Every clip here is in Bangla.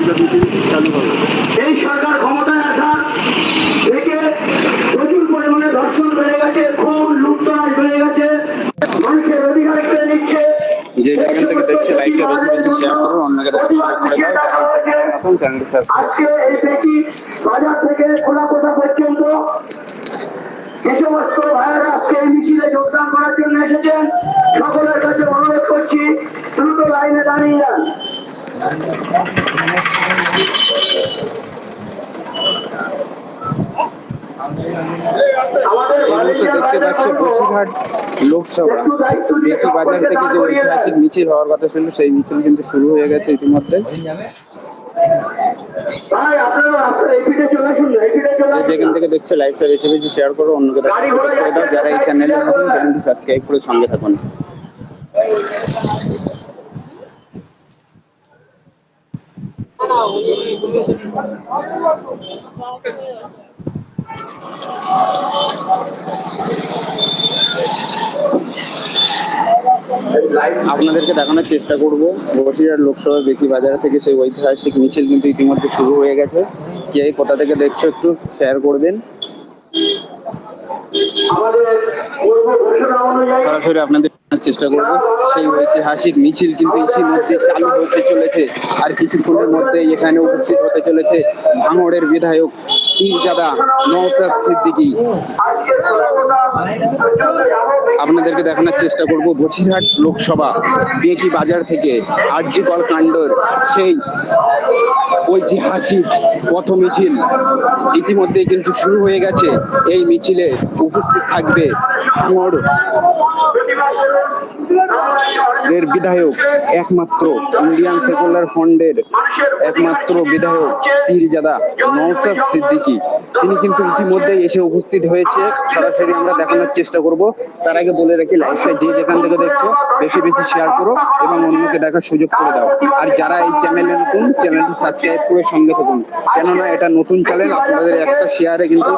প্রতিবাদ মিছিল চালু হবে। এই সরকার ক্ষমতায় আসা থেকে প্রচুর পরিমাণে ধর্ষণ বেড়ে গেছে, খুন লুটতরাজ বেড়ে গেছে, মানুষের অধিকার কেড়ে নিচ্ছে। যে যেখান থেকে দেখছে লাইভটা বেশি বেশি শেয়ার করো, অন্যকে দেখা সুযোগ করে দাও। এখন চ্যানেলটি সাবস্ক্রাইব আজকে এই দেখি বাজার থেকে খোলাকোটা পর্যন্ত যে সমস্ত ভাইয়েরা আজকে এই মিছিলে যোগদান করার জন্য এসেছেন, সকলের কাছে অনুরোধ করছি দ্রুত লাইনে দাঁড়িয়ে যান। দেখতে পাচ্ছ বসিরহাট লোকসভা বেকি বাজার থেকে যে ঐতিহাসিক মিছিল হওয়ার কথা ছিল, সেই মিছিল কিন্তু শুরু হয়ে গেছে ইতিমধ্যে। যেখান থেকে দেখছে লাইভটা বেশি বেশি শেয়ার করো, অন্যকে করে দাও। যারা এই চ্যানেলে নতুন, চ্যানেলটি সাবস্ক্রাইব করে সঙ্গে থাকুন। আপনাদেরকে দেখানোর চেষ্টা করব বসিরহাট লোকসভা বেকি বাজার থেকে সেই ঐতিহাসিক মিছিল কিন্তু ইতিমধ্যে শুরু হয়ে গেছে। কে কোথা থেকে দেখছো একটু শেয়ার করবেন। সরাসরি আপনাদের চেষ্টা করব। সেই ঐতিহাসিক মিছিল কিন্তু ইতিমধ্যে চালু হতে চলেছে, আর কিছুক্ষণের মধ্যে এখানে উপস্থিত হতে চলেছে ভাঙড়ের বিধায়ক পীরজাদা নওশাদ সিদ্দিকী। আপনাদেরকে দেখানোর চেষ্টা করব বসিরহাট লোকসভা বেকি বাজার থেকে আরজিকর কাণ্ডর সেই ঐতিহাসিক পথ মিছিল ইতিমধ্যে কিন্তু শুরু হয়ে গেছে। এই মিছিলে উপস্থিত থাকবে ভাঙড় এর বিধায়ক, একমাত্র ইন্ডিয়ান সেকুলার ফ্রন্টের একমাত্র বিধায়ক পীরজাদা নওশাদ সিদ্দিকী। তিনি কিন্তু ইতিমধ্যেই এসে উপস্থিত হয়েছে। সরাসরি আমরা দেখানোর চেষ্টা করব। তার আগে বলে রাখি, লাইভটা যে যেখান থেকে দেখছো বেশি বেশি শেয়ার করো এবং অন্যকে দেখার সুযোগ করে দাও। আর যারা এই চ্যানেলে নতুন, চ্যানেলটি সাবস্ক্রাইব করে সঙ্গে থাকুন, কেননা এটা নতুন চ্যানেল। আপনাদের একটা শেয়ারে কিন্তু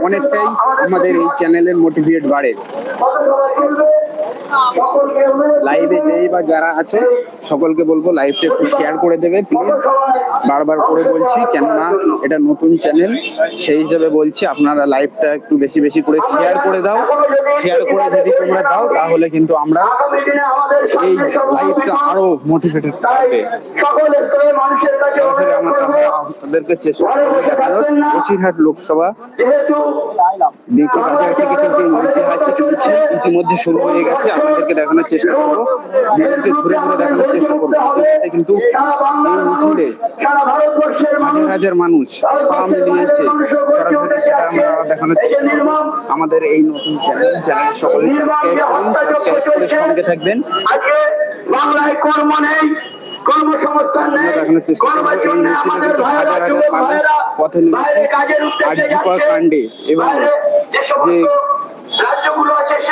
অনেকটাই আমাদের এই চ্যানেলের মোটিভেট বাড়ে। লাইভে যেই বা যারা আছে সকলকে বলবো লাইভটা একটু শেয়ার করে দেবে প্লিজ। বারবার করে বলছি, কেননা এটা নতুন চ্যানেল, সেই হিসেবে বলছি আপনারা লাইভটা একটু বেশি বেশি করে শেয়ার করে দাও। শেয়ার করে যদি তোমরা দাও তাহলে কিন্তু আমরা এই লাইভটা আরো মোটিভেটেড থাকবে। আমাদেরকে চেষ্টা করে দেখানো বসিরহাট লোকসভা বেকি বাজার থেকে কিন্তু ঐতিহাসিক মিছিল ইতিমধ্যে শুরু হয়ে গেছে। আপনাদেরকে দেখানোর চেষ্টা করবো, ঘুরে ঘুরে দেখানোর চেষ্টা করবো। কিন্তু এই মিছিলে হাজার হাজার মানুষ পা মিলিয়েছে। সরাসরি সেটা আমরা দেখানোর চেষ্টা করবো। আমাদের এই নতুন চ্যানেল সকলে সাবস্ক্রাইব করুন, সাবস্ক্রাইব করে সঙ্গে থাকবেন। বাংলায় কর্ম নেই, কর্মসংস্থান নেই। দেখানোর চেষ্টা করবো এই মিছিলে কিন্তু হাজার হাজার মানুষ পথে নেমেছে আরজিকর কাণ্ডে এবং যে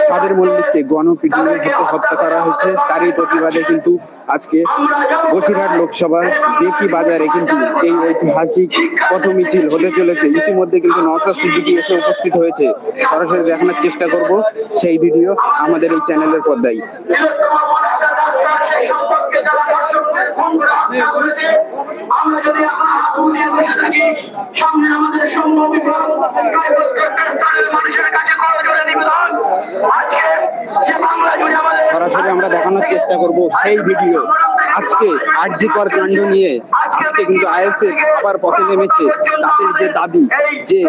সাদের মল্লিককে গণপিটুনি হত্যা করা হয়েছে তারই প্রতিবাদে কিন্তু আজকে বসিরহাট লোকসভা বেকি বাজারে কিন্তু এই ঐতিহাসিক পথ মিছিল হতে চলেছে। ইতিমধ্যে কিন্তু নওশাদ সিদ্দিকী এসে উপস্থিত হয়েছে। সরাসরি দেখানোর চেষ্টা করব সেই ভিডিও আমাদের এই চ্যানেলের পর্দায়। আমরা যদি সামনে আমাদের সম্ভব মানুষের কাছে সরাসরি আমরা দেখানোর চেষ্টা করব সেই ভিডিও। আজকে আরজিকর কাণ্ড নিয়ে আজকে কিন্তু আইএসএফ আবার পথে নেমেছে। তাদের যে দাবি যে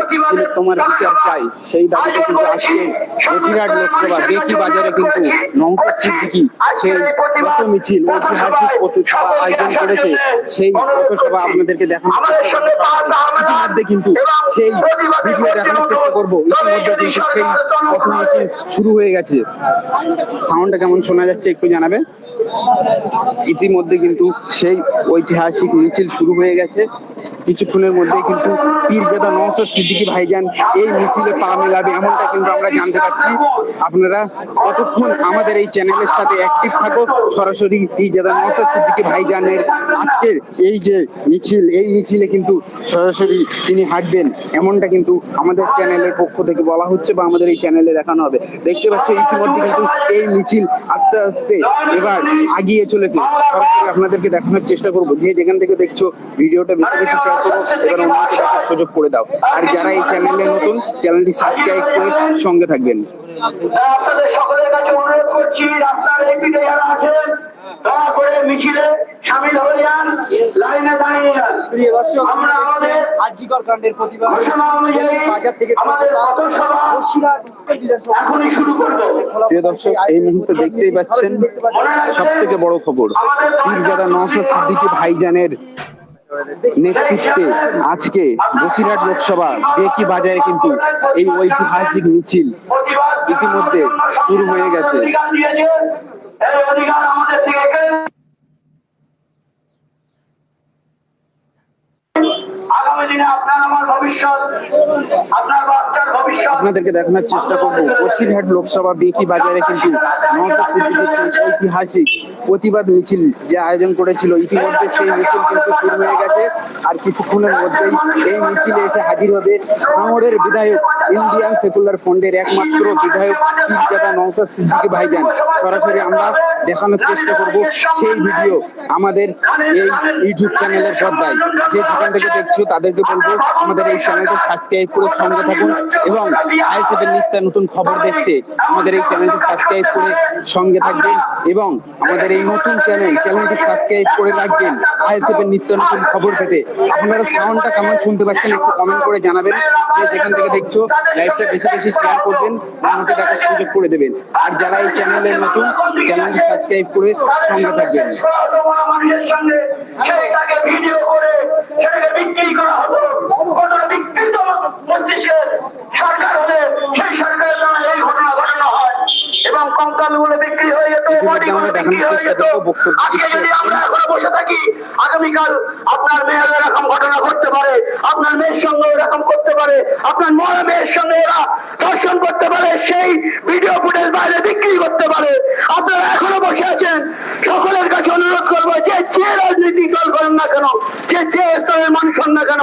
তোমার বিচার চাই, সেই দাবিতে কিন্তু আজকে বসিরহাট লোকসভা বেকি বাজারে কিন্তু নওশাদ সিদ্দিকী সেই পথ মিছিল ঐতিহাসিক পথসভা আয়োজন করেছে। সেই পথসভা আপনাদেরকে দেখানোর চেষ্টা করবো। ইতিমধ্যে কিন্তু সেই ভিডিও দেখানোর চেষ্টা করবো। ইতিমধ্যে কিন্তু সেই পথ মিছিল শুরু হয়ে গেছে। সাউন্ডটা কেমন শোনা যাচ্ছে একটু জানাবে। ইতিমধ্যে কিন্তু সেই ঐতিহাসিক মিছিল শুরু হয়ে গেছে। কিছুক্ষণের মধ্যে কিন্তু পীরজাদা নওশাদ সিদ্দিকী ভাইজান এই মিছিলে পা মেলাবে, এমনটা কিন্তু আমরা জানতে পারছি। আপনারা কতক্ষণ আমাদের এই চ্যানেলের সাথে অ্যাক্টিভ থাকো। সরাসরি পীরজাদা নওশাদ সিদ্দিকী ভাইজানের আজকের এই যে মিছিল, এই মিছিলে কিন্তু সরাসরি তিনি হাঁটবেন, এমনটা কিন্তু আমাদের চ্যানেলের পক্ষ থেকে বলা হচ্ছে বা আমাদের এই চ্যানেলে দেখানো হবে। দেখতে পাচ্ছ ইতিমধ্যে কিন্তু এই মিছিল আস্তে আস্তে এবার আগিয়ে চলেছে। সরাসরি আপনাদেরকে দেখানোর চেষ্টা করবো। যে যেখান থেকে দেখছো ভিডিওটা বেশি বেশি শেয়ার করো, এবার অন্যকে দেখার সুযোগ করে দাও। আর যারা এই চ্যানেলে নতুন, চ্যানেলটি সাবস্ক্রাইব করে সঙ্গে থাকবেন। আপনাদের সকলের কাছে অনুরোধ করছি, আপনার এই পিঠে যারা আছেন দয়া করে মিছিলে সামিল হয়ে যান, লাইনে দাঁড়িয়ে যান। আমরা আমাদের আজিকর কাণ্ডের প্রতিবাদ ঘোষণা অনুযায়ী বাজার থেকে আমাদের পথসভা এখনই শুরু করবো। প্রিয় দর্শক, এই মুহূর্তে দেখতেই পাচ্ছেন সব থেকে বড় খবর, পীরজাদা নওশাদ সিদ্দিকী ভাইজানের নেতৃত্বে আজকে বসিরহাট লোকসভা বেকি বাজারে কিন্তু এই ঐতিহাসিক মিছিল ইতিমধ্যে শুরু হয়ে গেছে। অধিকার দিয়েছে, এই অধিকার আমাদের থেকে কেড়ে আগামী দিনে আপনার আমার ভবিষ্যৎ, আপনার বাচ্চার ভবিষ্যৎ আপনাদেরকে দেখানোর চেষ্টা করবো বসিরহাট লোকসভা বেকি বাজারে কিন্তু নওশাদ সিদ্দিকীর সেই ঐতিহাসিক প্রতিবাদ মিছিল যে আয়োজন করেছিল, ইতিমধ্যে সেই মিছিল কিন্তু শুরু হয়ে গেছে। আর কিছুক্ষণের মধ্যেই এই মিছিলে এসে হাজির হবে ভাঙড়ের বিধায়ক, ইন্ডিয়ান সেকুলার ফ্রন্টের একমাত্র বিধায়ক পীরজাদা নওশাদ সিদ্দিকী ভাইজান। সরাসরি আমরা দেখানোর চেষ্টা করব সেই ভিডিও আমাদের এই ইউটিউব চ্যানেলের পর্দায়। যে যেখান থেকে দেখছো তাদেরকে বলবো আমাদের এই চ্যানেলকে সাবস্ক্রাইব করে সঙ্গে থাকুন এবং আইএসএফ এর নিত্য নতুন খবর দেখতে আমাদের এই চ্যানেলটি সাবস্ক্রাইব করে সঙ্গে থাকবেন এবং আমাদের এই নতুন চ্যানেলটি সাবস্ক্রাইব করে রাখবেন আইএসএফ এর নিত্য নতুন খবর পেতে। আপনারা সাউন্ডটা কেমন শুনতে পাচ্ছেন একটু কমেন্ট করে জানাবেন। যে যেখান থেকে দেখছো লাইভটা বেশি বেশি শেয়ার করবেন, আমাকে দেখার সুযোগ করে দেবেন। আর যারা এই চ্যানেলের নতুন, চ্যানেলটি সাবস্ক্রাইব করে সঙ্গে থাকবেন। মানুষের সঙ্গে সেইটাকে ভিডিও করে সেটাকে বিক্রি করা হতো। কত বিকৃত মস্তিষ্কের সরকার হলে সেই সরকারের দ্বারা এই ঘটনা ঘটানো হয় এবং কঙ্কাল বলে বিক্রি হয়ে যেত, বডি বলে বিক্রি হয়ে যেত। আজকে যদি আমরা এখন বসে থাকি, আগামীকাল আপনার মেয়ের এরকম ঘটনা ঘটতে পারে, আপনার মেয়ের সঙ্গে এরকম করতে পারে, আপনার মরা মেয়ের সঙ্গে এরা ধর্ষণ করতে পারে, সেই ভিডিও ফুটেজ বাইরে বিক্রি করতে পারে। আপনারা এখনো বসে আছেন, সকলের কাছে অনুরোধ করবো যে যে রাজনীতি দল করেন না কেন, যে স্তরের মানুষ হন না কেন,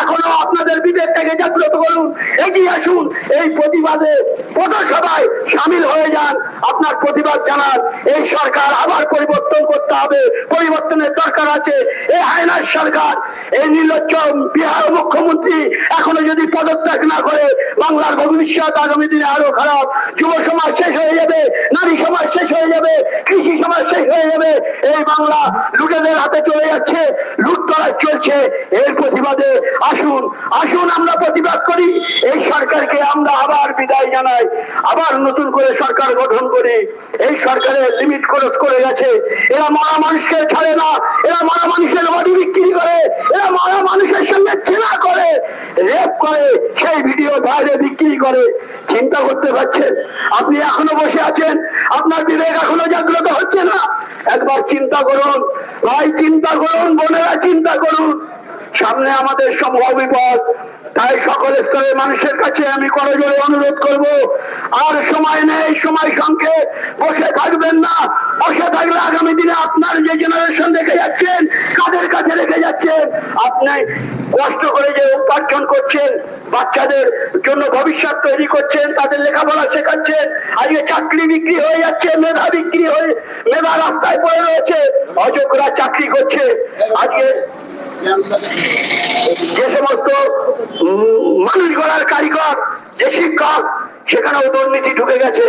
এখনো আপনাদের বিবেকটাকে জাগ্রত করুন, এগিয়ে আসুন, এই প্রতিবাদে পথসভায় সামিল হয়ে যান, আপনার প্রতিবাদ জানান। এই সরকার আবার পরিবর্তন করতে হবে, পরিবর্তনের দরকার আছে। এই হায়নার সরকার, এই নির্লজ্জ বিহার মুখ্যমন্ত্রী এখনো যদি পদত্যাগ না করে, বাংলার ভবিষ্যৎ আগামী দিনে আরো খারাপ। যুব সমাজ শেষ হয়ে যাবে, নারী সমাজ শেষ হয়ে যাবে, কৃষি সমাজ শেষ হয়ে যাবে। এই বাংলা লুটেদের হাতে চলে যাচ্ছে, লুটতরাজ চলছে। এর প্রতিবাদে আসুন, আসুন আমরা প্রতিবাদ করি। এই সরকারকে আমরা আবার বিদায় জানাই, আবার নতুন করে সরকার গঠন করি। এই সরকারের লিমিট ক্রস করে গেছে। এরা মরা মানুষকে ছাড়ে না, এরা মরা মানুষের বডি বিক্রি করে, এরা মরা মানুষের সঙ্গে চেনা করে, রেপ করে, সেই ভিডিও বাইরে বিক্রি করে। চিন্তা করতে পারছেন? আপনি এখনো বসে আছেন, আপনার বিবেক এখনো জাগ্রত হচ্ছে না? একবার চিন্তা করুন ভাই, চিন্তা করুন, বোনেরা চিন্তা করুন। সামনে আমাদের সমূহ বিপদ। তাই সকল স্তরের মানুষের কাছে আমি করজোড়ে অনুরোধ করব, আর সময় নেই, সময় সংক্ষেপ। বসে থাকবেন না, বসে থাকলে আগামী দিনে আপনার যে জেনারেশন রেখে যাচ্ছেন, কাদের কাছে রেখে যাচ্ছেন? আপনি কষ্ট করে যে উপার্জন করছেন, বাচ্চাদের জন্য ভবিষ্যৎ তৈরি করছেন, তাদের লেখাপড়া শেখাচ্ছেন, আজকে চাকরি বিক্রি হয়ে যাচ্ছে, মেধা বিক্রি হয়ে, মেধা রাস্তায় পড়ে রয়েছে, অযোগ্যরা চাকরি করছে। আজকে যে সমস্ত মানুষ গড়ার কারিগর, যে শিক্ষক, সেখানেও দুর্নীতি ঢুকে গেছে।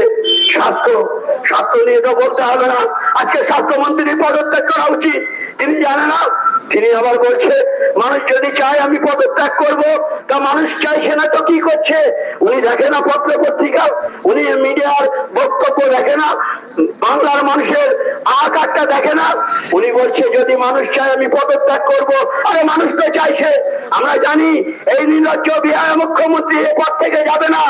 স্বাস্থ্য নিয়ে তো বলতে হবে না, আজকে স্বাস্থ্যমন্ত্রী পদত্যাগ করা উচিত। তিনি জানে না, তিনি আবার বলছে মানুষ যদি চায় আমি পদত্যাগ করব, তা মানুষ চাইছে না তো কি করছে? উনি দেখে না পত্র পত্রিকা, উনি মিডিয়ার বক্তব্য দেখে না, বাংলার মানুষের আকারটা দেখে না। উনি বলছে যদি মানুষ চায় আমি পদত্যাগ করব। আরে মানুষ তো চাইছে, আমরা জানি। এই নির্লজ্জ বিহার মুখ্যমন্ত্রী এ পদ থেকে যাবে না,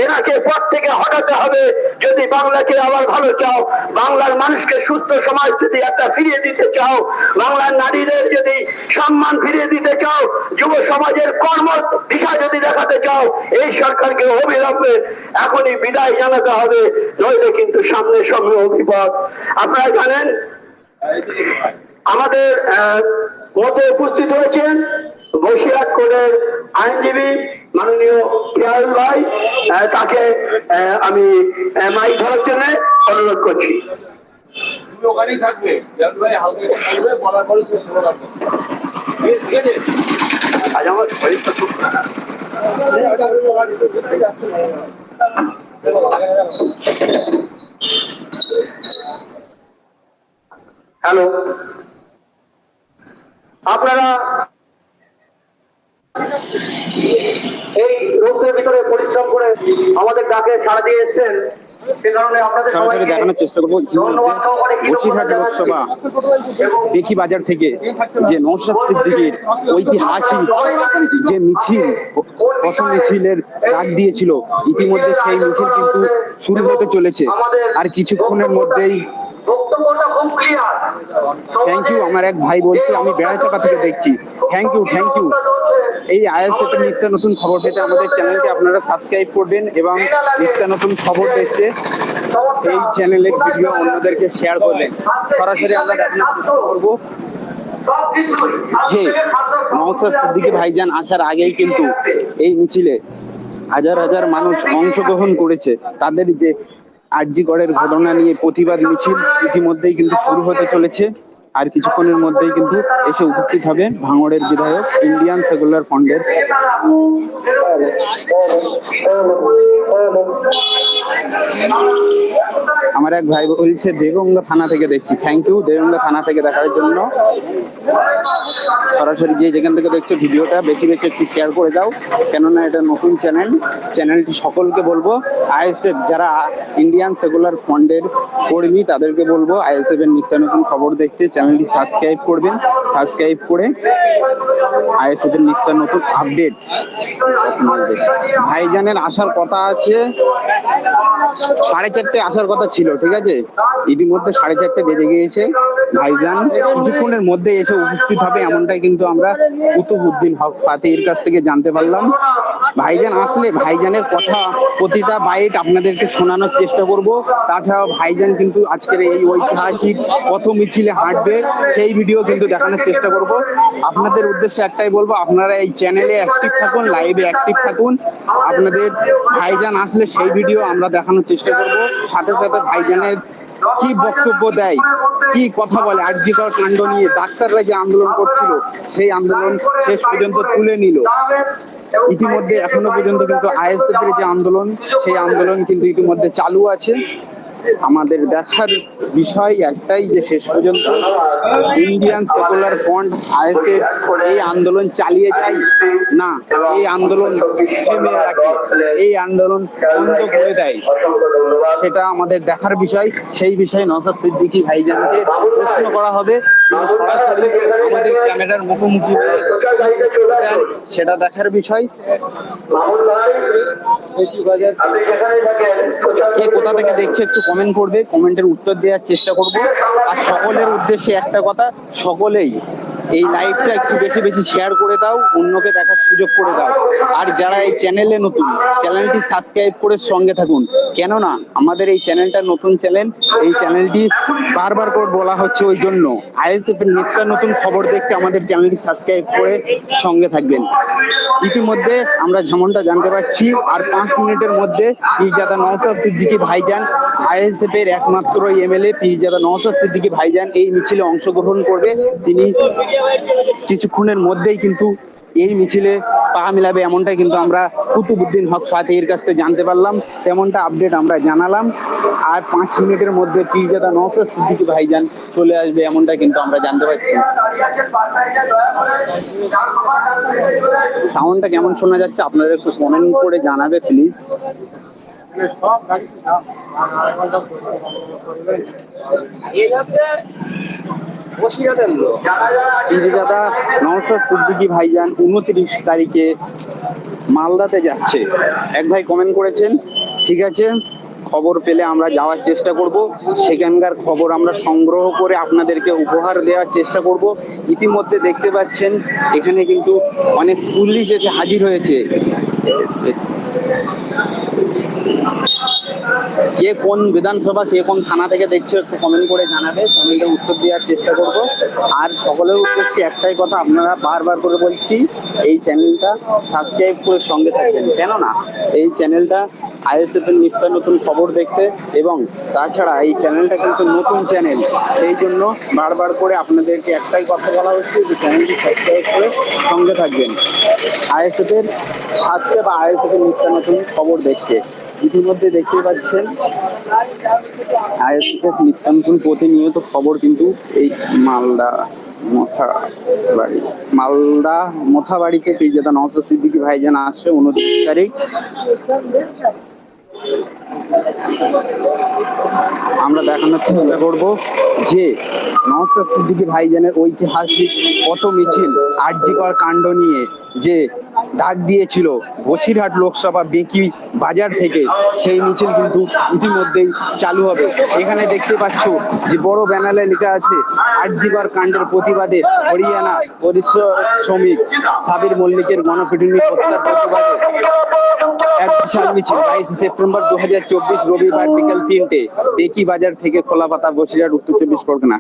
এনাকে পদ থেকে হটাতে হবে। যদি বাংলাকে আবার ভালো চাও, বাংলার মানুষকে সুস্থ সমাজ যদি একটা ফিরিয়ে দিতে চাও, বাংলার নারীদের যদি সম্মান ফিরিয়ে দিতে চাও, যুব সমাজের কর্ম দিশা যদি দেখাতে চাও, এই সরকারকে অবিলম্বে এখনই বিদায় জানাতে হবে, নইলে কিন্তু সামনে সামনে অভিপদ। আপনারা জানেন আমাদের মধ্যে উপস্থিত হয়েছেন বসিরহাট কোর্টের আইনজীবী মাননীয় পিয়ারুল ভাই, তাকে আমি মাইক ধরার জন্য অনুরোধ করছি। ওখানেই থাকবে, হালকা থাকবে, বলার পরে তুমি স্লোগান করবে, ঠিক আছে? আজ আমার শরীরটা খুব হ্যালো, আপনারা এই রোগের ভিতরে পরিশ্রম করে আমাদের ডাকে সাড়া দিয়ে এসেছেন, সে কারণে আপনাদের সরাসরি দেখানোর চেষ্টা করবো বসিরহাট লোকসভা দেখি বাজার থেকে যে নওশাদ সিদ্দিকীর ঐতিহাসিক যে মিছিল, প্রথম মিছিলের ডাক দিয়েছিল, ইতিমধ্যে সেই মিছিল কিন্তু শুরু হতে চলেছে আর কিছুক্ষণের মধ্যেই। বক্তব্যটা খুব ক্লিয়ার। থ্যাংক ইউ, আমার এক ভাই বলছে আমি বেড়াচাপা থেকে দেখছি। Thank you. এই আইএসএফ এর নিত্য নতুন খবর পেতে আমাদের চ্যানেলটি আপনারা সাবস্ক্রাইব করবেন এবং নিত্য নতুন খবর পেতে এই চ্যানেলের ভিডিও অন্যদেরকে শেয়ার করবেন। সরাসরি আমরা দেখানোর চেষ্টা করবো যে নওশাদ সিদ্দিকী ভাইজান আসার আগেই কিন্তু এই মিছিলে হাজার হাজার মানুষ অংশগ্রহণ করেছে। তাদের যে আরজি করের ঘটনা নিয়ে প্রতিবাদ মিছিল ইতিমধ্যেই কিন্তু শুরু হতে চলেছে আর কিছুক্ষণের মধ্যেই কিন্তু এসে উপস্থিত হবে ভাঙড়ের বিধায়ক ইন্ডিয়ান সেকুলার ফ্রন্টের। আমার এক ভাই বলছে দেগঙ্গা থানা থেকে দেখছি। থ্যাংক ইউ দেগঙ্গা থানা থেকে দেখার জন্য। সরাসরি যে যেখান থেকে দেখছো ভিডিওটা বেশি বেশি একটু শেয়ার করে দাও, কেননা এটা নতুন চ্যানেলটি সকলকে বলবো আইএসএফ যারা ইন্ডিয়ান সেকুলার ফ্রন্টের কর্মী তাদেরকে বলবো আইএসএফ এর নিত্য নতুন খবর দেখতে চ্যানেলটি সাবস্ক্রাইব করবেন। সাবস্ক্রাইব করে আইএসএফ এর নিত্য নতুন আপডেট ভাইজানের আসার কথা আছে, 4:30 আসার কথা ছিল, ঠিক আছে? ইতিমধ্যে 4:30 বেজে গিয়েছে। ভাইজান কিছুক্ষণের মধ্যে এসে উপস্থিত হবে এমনটাই কিন্তু আমরা কুতুবউদ্দিন হক ফাতির কাছ থেকে জানতে পারলাম। ভাইজান আসলে ভাইজানের কথা প্রতিটা বাইট আপনাদেরকে শোনানোর চেষ্টা করব। তাছাড়াও ভাইজান কিন্তু আজকের এই ঐতিহাসিক পথ মিছিলে হাঁটবে, সেই ভিডিও কিন্তু দেখানোর চেষ্টা করব। আপনাদের উদ্দেশ্যে একটাই বলবো, আপনারা এই চ্যানেলে অ্যাক্টিভ থাকুন, লাইভে অ্যাক্টিভ থাকুন। আপনাদের ভাইজান আসলে সেই ভিডিও আমরা দেখানোর চেষ্টা করব। সাথে সাথে ভাইজানের কি বক্তব্য দেয়, কি কথা বলে, আরজি কর কাণ্ড নিয়ে ডাক্তাররা যে আন্দোলন করছিল সেই আন্দোলন শেষ পর্যন্ত তুলে নিল। ইতিমধ্যে এখনো পর্যন্ত কিন্তু আইএসএফ এর যে আন্দোলন সেই আন্দোলন কিন্তু ইতিমধ্যে চালু আছে। আমাদের দেখার বিষয় একটাই যে শেষ পর্যন্ত ইন্ডিয়ান সেকুলার ফ্রন্ট আইএসএফ এই আন্দোলন চালিয়ে যায় না এই আন্দোলন থেমে রাখে, এই আন্দোলন বন্ধ করে দেয়, সেটা আমাদের দেখার বিষয়। সেই বিষয়ে নওশাদ সিদ্দিকী ভাইজানকে প্রশ্ন করা হবে, তিনি সরাসরি আমাদের ক্যামেরার মুখোমুখি হয়ে সেটা দেখার বিষয়। কে কোথা থেকে দেখছে একটু কমেন্ট করবে, কমেন্টের উত্তর দেওয়ার চেষ্টা করব। আর সকলের উদ্দেশ্যে একটা কথা, সকলেই এই লাইভটা একটু বেশি বেশি শেয়ার করে দাও, অন্যকে দেখার সুযোগ করে দাও। আর যারা এই চ্যানেলে নতুন, চ্যানেলটি সাবস্ক্রাইব করে সঙ্গে থাকুন, কেননা আমাদের এই চ্যানেলটা নতুন চ্যানেল। এই চ্যানেলটি বারবার করে বলা হচ্ছে, ওই জন্য আইএসএফ এর নিত্য নতুন খবর দেখতে আমাদের চ্যানেলটি সাবস্ক্রাইব করে সঙ্গে থাকবেন। ইতিমধ্যে আমরা যেমনটা জানতে পারছি আর 5 মিনিটের মধ্যে পীরজাদা নওশাদ সিদ্দিকী ভাইজান, আইএসএফ এর একমাত্র এমএলএ পীরজাদা নওশাদ সিদ্দিকী ভাইজান এই মিছিলে অংশগ্রহণ করবে। তিনি কিছুক্ষণের মধ্যেই কিন্তু এই মিছিলে পা মিলাবে, এমনটাই কিন্তু আমরা কুতুবউদ্দিন হক ফাতির কাছ থেকে জানতে পারলাম, তেমনটা আপডেট আমরা জানালাম। আর 5 মিনিটের মধ্যে পীরজাদা নওশাদ সিদ্দিকী ভাইজান চলে আসবে, এমনটা কিন্তু আমরা জানতে পারছি। সাউন্ডটা কেমন শোনা যাচ্ছে আপনারা একটু কমেন্ট করে জানাবে প্লিজ। পীরজাদা নওশাদ সিদ্দিকী ভাইজান 29 তারিখে মালদাতে যাচ্ছে। এক ভাই কমেন্ট করেছেন, ঠিক আছে খবর পেলে আমরা যাওয়ার চেষ্টা করব, সেখানকার খবর আমরা সংগ্রহ করে আপনাদেরকে উপহার দেওয়ার চেষ্টা করব। ইতিমধ্যে দেখতে পাচ্ছেন এখানে কিন্তু অনেক পুলিশ এসে হাজির হয়েছে। কে কোন বিধানসভা, কে কোন থানা থেকে দেখছো একটু কমেন্ট করে জানাবে, কমেন্টে উত্তর দেওয়ার চেষ্টা করব। আর সকলের উদ্দেশ্যে একটাই কথা, আপনারা বারবার করে বলছি, এই চ্যানেলটা সাবস্ক্রাইব করে সঙ্গে থাকবেন, কেননা এই চ্যানেলটা আইএসএফ এর নিত্য নতুন খবর দেখতে, এবং তাছাড়া এই চ্যানেলটা কিন্তু নতুন চ্যানেল, সেই জন্য বারবার করে আপনাদেরকে একটাই কথা বলা হচ্ছে যে চ্যানেলটি সাবস্ক্রাইব করে সঙ্গে থাকবেন আইএসএফ এর সাথে বা আইএসএফ এর নিত্য নতুন খবর দেখতে। ইতিমধ্যে দেখতে পাচ্ছেন আইএসএফ নিত্য নতুন প্রতিনিয়ত খবর কিন্তু এই মালদা মোথাবাড়িতে পীরজাদা নওশাদ সিদ্দিকী ভাইজান আসছে 29 তারিখ। আমরা দেখানোর চেষ্টা করব যে নওশাদ সিদ্দিকী ভাইজানের ঐতিহাসিক পথ মিছিল আরজিকর কাণ্ড নিয়ে যে ডাক দিয়েছিল বসিরহাট লোকসভা বেকি বাজার থেকে, সেই মিছিল কিন্তু ইতিমধ্যেই চালু হবে। এখানে দেখতে পাচ্ছ যে বড় ব্যানারে লেখা আছে আরজিকর কাণ্ডের প্রতিবাদে হরিয়ানা পরিষদ শ্রমিক সাবির মল্লিকের গণপিটুনি হত্যার প্রতিবাদে এক বিশাল মিছিল 22 সেপ্টেম্বর 2024 রবিবার বিকেল 3টে বেকি বাজার থেকে খোলাপাতা, বসিরহাট, উত্তর 24 পরগনা।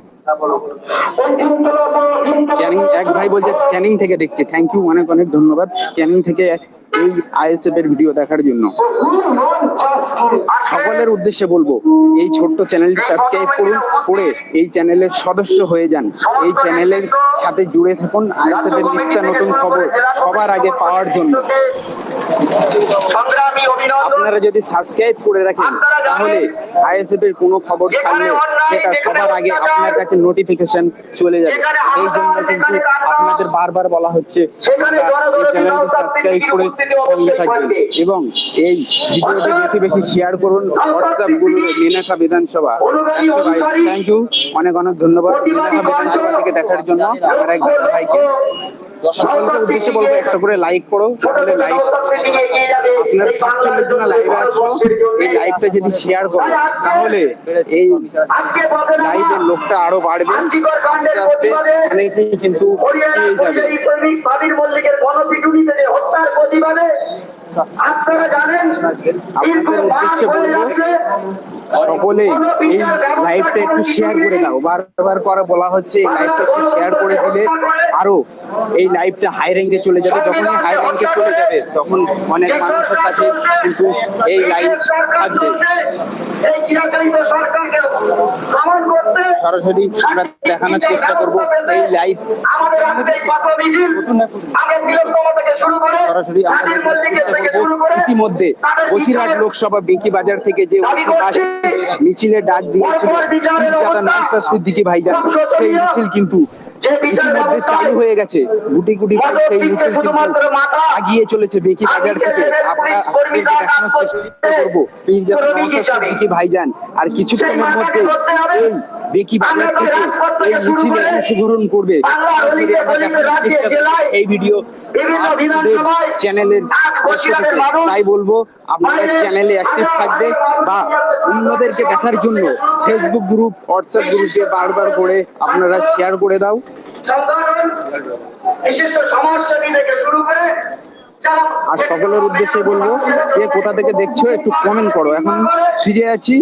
ক্যানিং এক ভাই বলছে ক্যানিং থেকে দেখছে, থ্যাংক ইউ, অনেক অনেক ধন্যবাদ ক্যানিং থেকে এই আইএসএফ এর ভিডিও দেখার জন্য। সকলের উদ্দেশ্যে বলবো, এই ছোট্ট চ্যানেলটি সাবস্ক্রাইব করুন, করে এই চ্যানেলের সদস্য হয়ে যান, এই চ্যানেলের সাথে জুড়ে থাকুন আইএসএফ এর নিত্য নতুন খবর সবার আগে পাওয়ার জন্য। আপনারা যদি সাবস্ক্রাইব করে রাখেন তাহলে আইএসএফ এর কোনো খবর থাকলে সেটা সবার আগে আপনার কাছে নোটিফিকেশন চলে যাবে। এই জন্য কিন্তু আপনাদের বারবার বলা হচ্ছে এই চ্যানেলটি সাবস্ক্রাইব করে সঙ্গে থাকবেন, এবং এই ভিডিওটি বেশি বেশি শেয়ার করুন হোয়াটসঅ্যাপ গ্রুপে। মিনাখা বিধানসভা, থ্যাংক ইউ, অনেক অনেক ধন্যবাদ মিনাখা বিধানসভা থেকে দেখার জন্য আমার এক ভাইকে। সকলকে উদ্দেশ্যে বলবো একটা করে লাইক করো, তাহলে লাইক আপনার 47 জন লাইভে আসছো, এই লাইভটা যদি শেয়ার করো তাহলে এই লাইভের লোকটা আরো বাড়বে, আস্তে আস্তে অনেকেই কিন্তু পেয়ে যাবে। আপনাদের উদ্দেশ্যে বলবো সকলে এই লাইভটা একটু শেয়ার করে দাও, বারবার করে বলা হচ্ছে এই লাইভটা একটু শেয়ার করে দিলে আরো এই লাইভটা হাই র্যাঙ্কে চলে যাবে। যখনই হাই র্যাঙ্কে চলে যাবে তখন অনেক মানুষের কাছে কিন্তু এই লাইভ থাকবে। সরাসরি আমরা দেখানোর চেষ্টা করবো এই লাইভ, সরাসরি আমরা দেখানোর চেষ্টা করবো। ইতিমধ্যে বসিরহাট লোকসভা বেকি বাজার থেকে যে মিছিলের ডাক দিয়েছিল পীরজাদা নওশাদ সিদ্দিকী ভাইজান, সেই মিছিল কিন্তু ইতিমধ্যে চালু হয়ে গেছে। গুটি গুটি পাই সেই মিছিল কিন্তু আগিয়ে চলেছে বেকি বাজার থেকে। আপনারা দেখানোর চেষ্টা করবো পীরজাদা নওশাদ সিদ্দিকী ভাইজান আর কিছুক্ষণের মধ্যে এই বেকি বাজার থেকে এই মিছিলে অংশগ্রহণ করবে। এই ভিডিও চ্যানেলের তাই বলবো আপনারা চ্যানেলে অ্যাক্টিভ থাকবে বা অন্যদেরকে দেখার জন্য ফেসবুক গ্রুপ, হোয়াটসঅ্যাপ গ্রুপে বারবার করে আপনারা শেয়ার করে দাও। আর সকলের উদ্দেশ্যে বলবো কে কোথা থেকে দেখছো একটু কমেন্ট করো। এখন ফিরে আছি,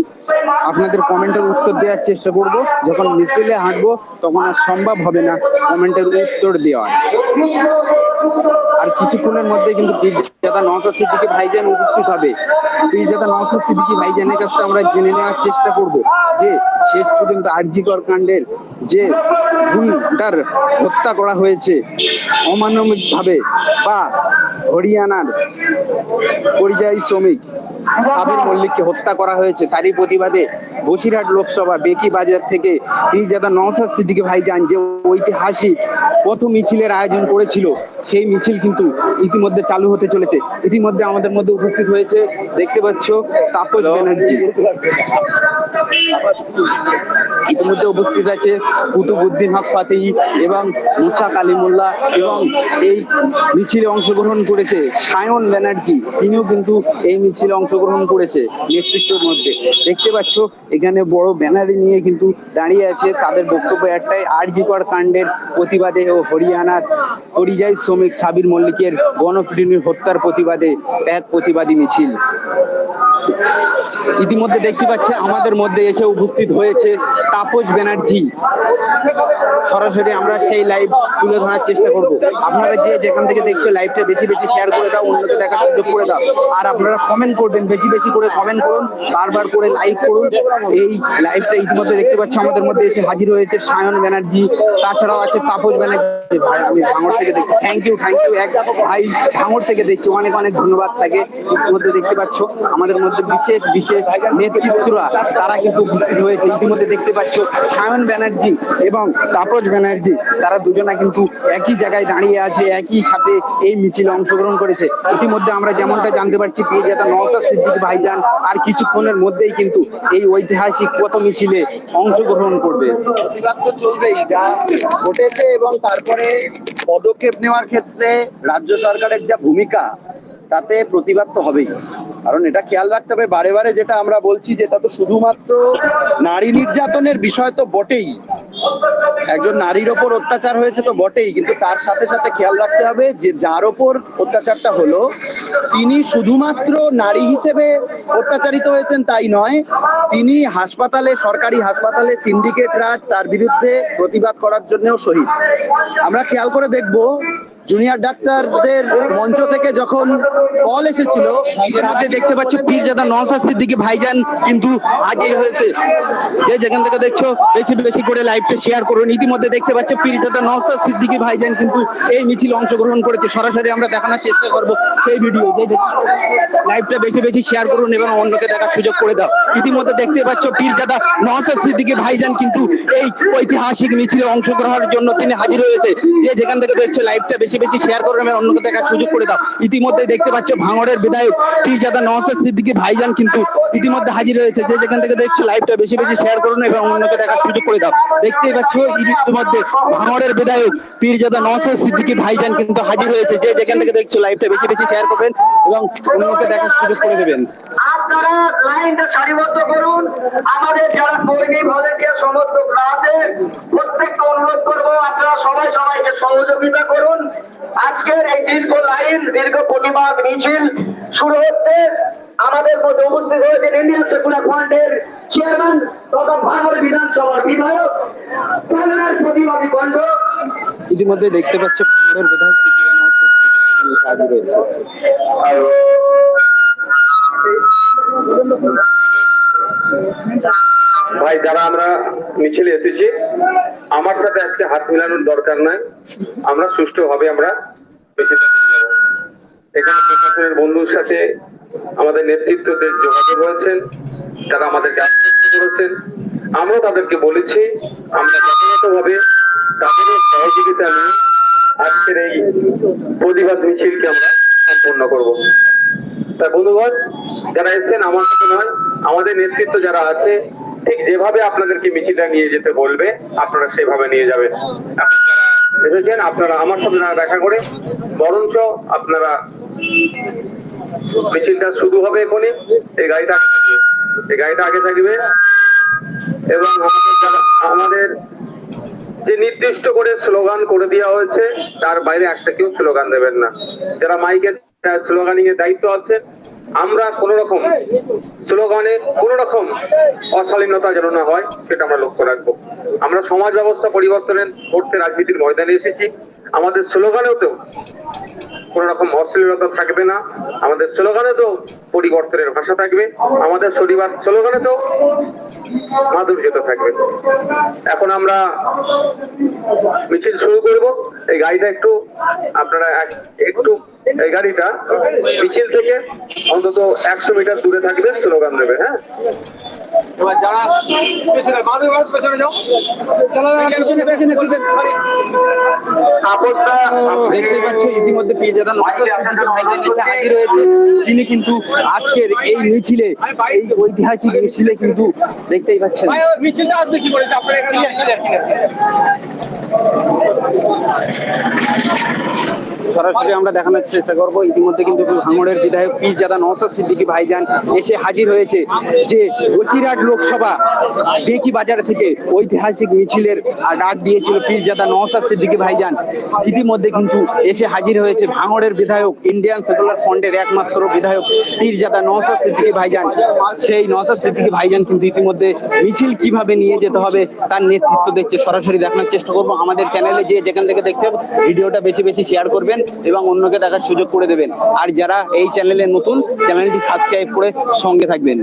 আপনাদের কমেন্টের উত্তর দেওয়ার চেষ্টা করব। যখন মিছিলে হাঁটবো তখন আর সম্ভব হবে না কমেন্টের উত্তর দেওয়া। আর কিছুক্ষণের মধ্যে কিন্তু পীরজাদা নওশাদ সিদ্দিকী ভাইজান উপস্থিত হবে। পীরজাদা নওশাদ সিদ্দিকী ভাইজানের কাছ থেকে আমরা জেনে নেওয়ার চেষ্টা করব যে শেষ পর্যন্ত আরজিকর কাণ্ডের যে গুন্ডার হত্যা করা হয়েছে অমানবিক ভাবে, বা হরিয়ানার পরিযায়ী শ্রমিক সাবির মল্লিককে হত্যা করা হয়েছে, তারই প্রতিবাদে বসিরহাট লোকসভা বেকি বাজার থেকে পীরজাদা নওশাদ সিদ্দিকী ভাইজান যে ঐতিহাসিক পথ মিছিলের আয়োজন করেছিল, সেই মিছিল কিন্তু ইতিমধ্যে চালু হতে চলেছে। ইতিমধ্যে আমাদের মধ্যে উপস্থিত হয়েছে, দেখতে পাচ্ছ, তাপস ব্যানার্জি। ইতিমধ্যে উপস্থিত আছে কুতুবউদ্দিন হক ফাতেহি এবং মুসা কালিমুল্লাহ, এবং এই মিছিলে অংশগ্রহণ করেছে সায়ন ব্যানার্জি, তিনিও কিন্তু এই মিছিলে অংশ অংশগ্রহণ করেছে নেতৃত্বের মধ্যে। দেখতে পাচ্ছ এখানে বড় ব্যানারে নিয়ে কিন্তু দাঁড়িয়ে আছে। তাদের বক্তব্য একটাই, আরজিকর কাণ্ডের প্রতিবাদে ও হরিয়ানার পরিযায়ী শ্রমিক সাবির মল্লিকের গণপিটুনির হত্যার প্রতিবাদে এক প্রতিবাদী মিছিল। ইতিমধ্যে দেখতে পাচ্ছি আমাদের মধ্যে এসে উপস্থিত হয়েছে তাপস ব্যানার্জি। সরাসরি আমরা সেই লাইভ তুলে ধরার চেষ্টা করব। আপনারা যে যেখান থেকে দেখছো লাইভটা বেশি বেশি শেয়ার করে দাও, অন্যকে দেখার সুযোগ করে দাও। আর আপনারা কমেন্ট করবেন, বেশি বেশি করে কমেন্ট করুন, বারবার করে লাইক করুন। এই লাইভটা ইতিমধ্যে দেখতে পাচ্ছি আমাদের মধ্যে এসে হাজির হয়েছে সায়ন ব্যানার্জি, তাছাড়াও আছে তাপস ব্যানার্জি। ভাই আমি ভাঙড় থেকে দেখছি, থ্যাংক ইউ এক ভাই ভাঙড় থেকে দেখছি, অনেক অনেক ধন্যবাদ তাকে। ইতিমধ্যে দেখতে পাচ্ছ আমাদের মধ্যে বিশেষ বিশেষ নেতৃত্বরা তারা কিন্তু উপস্থিত হয়েছে। ইতিমধ্যে দেখতে পাচ্ছ সায়ন ব্যানার্জি এবং তাপস ব্যানার্জি, তারা দুজনা কিন্তু একই জায়গায় দাঁড়িয়ে আছে, একই সাথে এই মিছিলে অংশগ্রহণ করেছে। ইতিমধ্যে আমরা যেমনটা জানতে পারছি পীরজাদা নওশাদ সিদ্দিকী ভাইজান আর কিছুক্ষণের মধ্যেই কিন্তু এই ঐতিহাসিক পথ মিছিলে অংশগ্রহণ করবে। প্রতিবাদ তো চলবেই, যা ঘটেছে এবং তারপরে পদক্ষেপ নেওয়ার ক্ষেত্রে রাজ্য সরকারের যা ভূমিকা, তাতে প্রতিবাদ তো হবেই। কারণ এটা খেয়াল রাখতে হবে, বারে বারে যেটা আমরা বলছি, যেটা তো শুধুমাত্র নারী নির্যাতনের বিষয় তো বটেই, একজন নারীর ওপর অত্যাচার হয়েছে তো বটেই, কিন্তু তার সাথে সাথে খেয়াল রাখতে হবে যে যার ওপর অত্যাচারটা হলো তিনি শুধুমাত্র নারী হিসেবে অত্যাচারিত হয়েছেন তাই নয়, তিনি হাসপাতালে, সরকারি হাসপাতালে সিন্ডিকেট রাজ, তার বিরুদ্ধে প্রতিবাদ করার জন্যও শহীদ। আমরা খেয়াল করে দেখব জুনিয়র ডাক্তারদের মঞ্চ থেকে যখন কল এসেছিল, এর মধ্যে দেখতে পাচ্ছ পীরজাদা নওশাদ সিদ্দিকী ভাইজান কিন্তু হাজির হয়েছে। যে যেখান থেকে দেখছো বেশি বেশি করে লাইভটা শেয়ার করুন। ইতিমধ্যে দেখতে পাচ্ছ পীরজাদা নওশাদ সিদ্দিকী ভাইজান কিন্তু এই মিছিলে অংশগ্রহণ করেছে। সরাসরি আমরা দেখানোর চেষ্টা করব সেই ভিডিও। যে লাইভটা বেশি বেশি শেয়ার করুন এবং অন্যকে দেখার সুযোগ করে দাও। ইতিমধ্যে দেখতে পাচ্ছ পীরজাদা নওশাদ সিদ্দিকী ভাইজান কিন্তু এই ঐতিহাসিক মিছিলে অংশগ্রহণের জন্য তিনি হাজির হয়েছে। যে যেখান থেকে দেখছো লাইভটা বেশি বেশি শেয়ার করুন এবং অন্যকে দেখার সুযোগ করে দাও। ইতিমধ্যে দেখতে পাচ্ছ ভাঙড়ের বিধায়ক পীরজাদা নওশাদ সিদ্দিকী ভাইজান কিন্তু ইতিমধ্যে হাজির হয়েছে। যে যেখান থেকে দেখছো লাইভটা বেশি বেশি শেয়ার করুন এবং অন্যকে দেখার সুযোগ করে দাও। দেখতেই পাচ্ছ ইতিমধ্যে ভাঙড়ের বিধায়ক পীরজাদা নওশাদ সিদ্দিকী ভাইজান কিন্তু হাজির হয়েছে। যে যেখান থেকে দেখছো লাইভটা বেশি বেশি শেয়ার করবেন এবং অন্যকে দেখার সুযোগ করে দেবেন। আপনারা লাইনটা সারিবদ্ধ করুন। আমাদের যারা কর্মী ভলেন্টিয়ার সমস্ত ক্লাসে প্রত্যেককে অনুরোধ করবো, আপনারা সবাই সবাইকে সহযোগিতা করুন। আজকের এই দীর্ঘ লাইন, দীর্ঘ প্রতিবাদ মিছিল শুরু হচ্ছে। আমাদের মধ্যে উপস্থিত হয়েছে ইন্ডিয়ান সেকুলার ফ্রন্টের চেয়ারম্যান তথা ভাঙড় বিধানসভার বিধায়ক কল্যাণ প্রতিবাদী কণ্ঠ। ইতিমধ্যে দেখতে পাচ্ছ ভাঙড়ের বিধায়ক পীরজাদা নওশাদ সিদ্দিকী ভাইজান হাজির হয়েছে। ভাই, যারা আমরা মিছিলে এসেছি, আমার সাথে আজকে হাত মেলানোর দরকার নাই। আমরা সুষ্ঠুভাবে আমরা বেঁচে থাকতে যাব। এখানে প্রশাসনের বন্ধুর সাথে আমাদের নেতৃত্বদের যোগাযোগ হয়েছেন, তারা আমাদেরকে আশ্বস্ত করেছেন। আমরা তাদেরকে বলেছি আমরা যথাযথভাবে তাদের সহযোগিতা নিয়ে আজকের এই প্রতিবাদ মিছিলকে আমরা সম্পন্ন করব। তা বন্ধুগণ, যারা এসেছেন আমার সাথে নয়, আমাদের নেতৃত্ব যারা আছে, ঠিক যেভাবে আপনাদেরকে মিছিলটা নিয়ে যেতে বলবে আপনারা সেভাবে নিয়ে যাবেন। এসেছেন আপনারা আমার সাথে না দেখা করে, বরঞ্চ আপনারা মিছিলটা শুরু হবে এখনই। এই গাড়িটা আগে থাকবে এবং আমাদের যে নির্দিষ্ট করে স্লোগান করে দেওয়া হয়েছে তার বাইরে একটা কেউ স্লোগান দেবেন না। যারা মাইকের স্লোগানিং এর দায়িত্ব আছে, আমরা কোন রকম স্লোগানে কোন রকম অশালীনতা যেন না হয় সেটা আমরা লক্ষ্য রাখবো। আমরা সমাজ ব্যবস্থা পরিবর্তনের করতে রাজনীতির ময়দানে এসেছি। আমাদের স্লোগানেও তো কোন রকম অশ্লীলতা থাকবে না, আমাদের স্লোগানে তো পরিবর্তনের ভাষা থাকবে, আমাদের স্লোগানে তো মাধুর্যতা থাকবে। এখন আমরা মিছিল শুরু করব। এই গাড়িটা আপনারা একটু এই গাড়িটা মিছিল থেকে অন্তত 100 মিটার দূরে থাকবে, স্লোগান দেবে। হ্যাঁ, যারা পেছনে যাও, দেখতে পাচ্ছ ইতিমধ্যে পীরজাদা নওশাদ সিদ্দিকী ভাইজান এসে হাজির হয়েছে। তিনি কিন্তু আজকের এই মিছিলে, এই ঐতিহাসিক মিছিলে কিন্তু দেখতেই পাচ্ছেন। মিছিলটা আসবে কি করে আপনারা এখানে সরাসরি আমরা দেখানোর চেষ্টা করব। ইতিমধ্যে কিন্তু ভাঙড়ের বিধায়ক পীরজাদা নওশাদ সিদ্দিকী ভাইজান এসে হাজির হয়েছে। যে বসিরহাট লোকসভা বেকি বাজার থেকে ঐতিহাসিক মিছিলের ডাক দিয়েছিল পীরজাদা নওশাদ সিদ্দিকী ভাইজান, ইতিমধ্যে কিন্তু এসে হাজির হয়েছে ভাঙড়ের বিধায়ক, ইন্ডিয়ান সেকুলার ফ্রন্টের একমাত্র বিধায়ক পীরজাদা নওশাদ সিদ্দিকী ভাইজান। সেই নওশাদ সিদ্দিকী ভাইজান কিন্তু ইতিমধ্যে মিছিল কিভাবে নিয়ে যেতে হবে তার নেতৃত্ব দিচ্ছে। সরাসরি দেখানোর চেষ্টা করব। আমাদের চ্যানেলে যে যেখান থেকে দেখছেন ভিডিওটা বেশি বেশি শেয়ার করবেন এবং অন্যকে দেখার সুযোগ করে দেবেন। আর যারা এই চ্যানেলে নতুন, চ্যানেলটি সাবস্ক্রাইব করে সঙ্গে থাকবেন।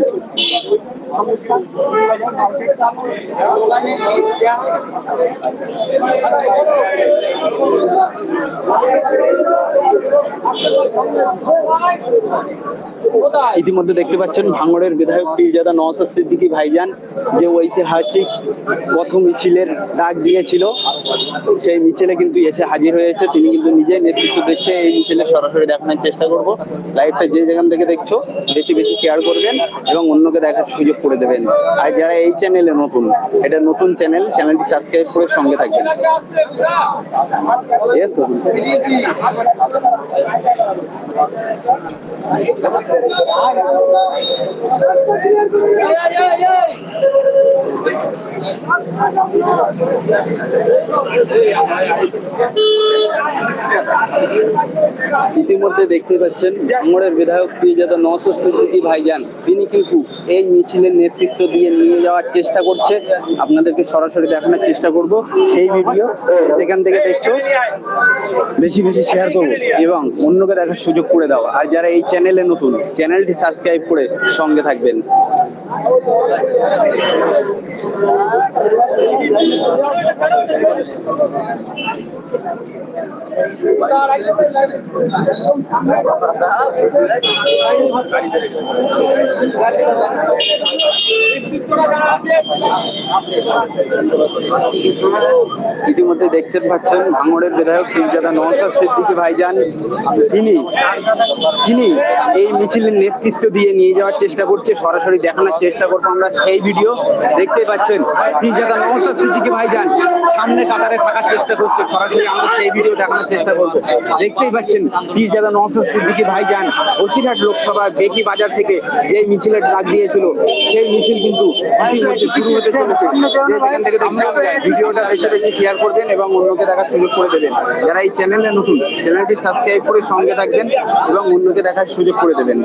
ইতিমধ্যে দেখতে পাচ্ছেন ভাঙড়ের বিধায়ক পীরজাদা নওশাদ সিদ্দিকী ভাইজান যে ঐতিহাসিক পথ মিছিলের ডাক দিয়েছিল, সেই মিছিলে কিন্তু এসে হাজির হয়েছে। তিনি কিন্তু নিজে নেতৃত্ব দিচ্ছে এই মিছিলে। সরাসরি দেখানোর চেষ্টা করব। লাইভটা যে যেখান থেকে দেখছো বেশি বেশি শেয়ার করবেন এবং অন্যকে দেখার সুযোগ করে দেবেন। আর যারা এই চ্যানেলে নতুন, এটা নতুন চ্যানেল, চ্যানেলটি সাবস্ক্রাইব করে সঙ্গে থাকবেন। ইতিমধ্যে দেখতে পাচ্ছেন ভাঙড়ের বিধায়ক পীরজাদা নওশাদ সিদ্দিকী ভাইজান, তিনি কিন্তু এই মিছিলের নেতৃত্ব দিয়ে নিয়ে যাওয়ার চেষ্টা করছে। আপনাদেরকে সরাসরি দেখানোর চেষ্টা করব। সেই ভিডিও যেখান থেকে দেখছো বেশি বেশি শেয়ার করবো এবং অন্যকে দেখার সুযোগ করে দাও। আর যারা এই চ্যানেলে নতুন, চ্যানেলটি সাবস্ক্রাইব করে সঙ্গে থাকবেন। ইতিমধ্যে দেখতে পাচ্ছেন ভাঙড়ের বিধায়ক পীরজাদা নওশাদ সিদ্দিকী ভাইজান, তিনি এই মিছিলের নেতৃত্ব দিয়ে নিয়ে যাওয়ার চেষ্টা করছে। সরাসরি দেখানোর চেষ্টা করবো আমরা সেই ভিডিও। দেখতে পাচ্ছেন পীরজাদা নওশাদ সিদ্দিকী ভাইজান সামনে কাতারে থাকার চেষ্টা করছে। সরাসরি আমরা সেই ভিডিও দেখানোর চেষ্টা করবো। দেখতেই পাচ্ছেন পীরজাদা নওশাদ সিদ্দিকী ভাইজান বসিরহাট লোকসভা বেকি বাজার থেকে যে মিছিলের ডাক দিয়েছিল, সেই মিছিল কিন্তু ইতিমধ্যে শুরু হতে চলেছে। যেখান থেকে ভিডিওটা বেশি বেশি শেয়ার করবেন এবং অন্যকে দেখার সুযোগ করে দেবেন। যারা এই চ্যানেলে নতুন, চ্যানেলটি সাবস্ক্রাইব করে সঙ্গে থাকবেন এবং অন্যকে দেখার সুযোগ করে দেবেন।